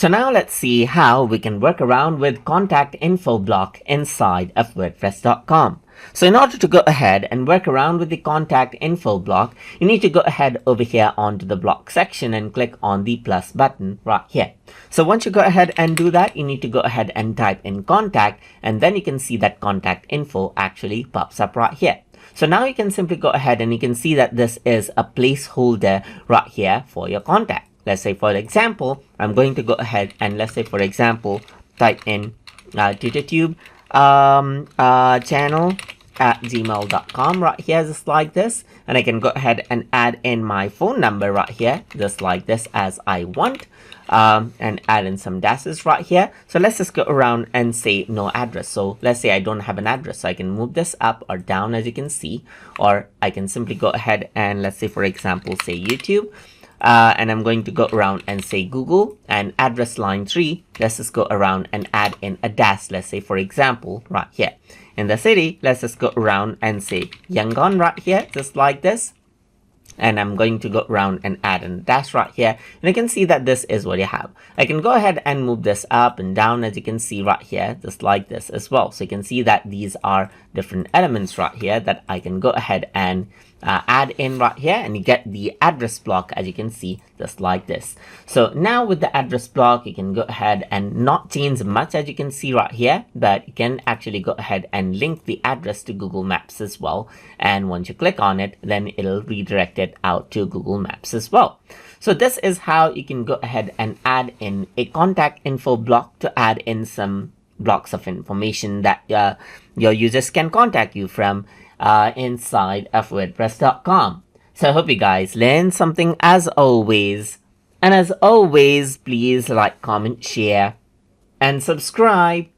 So now let's see how we can work around with contact info block inside of wordpress.com. So in order to go ahead and work around with the contact info block, you need to go ahead over here onto the block section and click on the plus button right here. So once you go ahead and do that, you need to go ahead and type in contact, and then you can see that contact info actually pops up right here. So now you can simply go ahead and you can see that this is a placeholder right here for your contact. Let's say, for example, I'm going to go ahead and let's say, for example, type in TutorTube channel at gmail.com right here, just like this, and I can go ahead and add in my phone number right here, just like this, as I want, and add in some dashes right here. So let's just go around and say no address. So let's say I don't have an address, so I can move this up or down, as you can see, or I can simply go ahead and let's say, for example, say YouTube. And I'm going to go around and say Google, and address line 3, let's just go around and add in a dash, let's say, for example, right here. In the city, let's just go around and say Yangon right here, just like this. And I'm going to go around and add in a dash right here. And you can see that this is what you have. I can go ahead and move this up and down, as you can see right here, just like this as well. So you can see that these are different elements right here that I can go ahead and add in right here, and you get the address block, as you can see, just like this. So now with the address block, you can go ahead and not change much, as you can see right here, but you can actually go ahead and link the address to Google Maps as well. And once you click on it, then it'll redirect it out to Google Maps as well. So this is how you can go ahead and add in a contact info block to add in some blocks of information that your users can contact you from inside of wordpress.com. So I hope you guys learned something as always. And as always, please like, comment, share, and subscribe.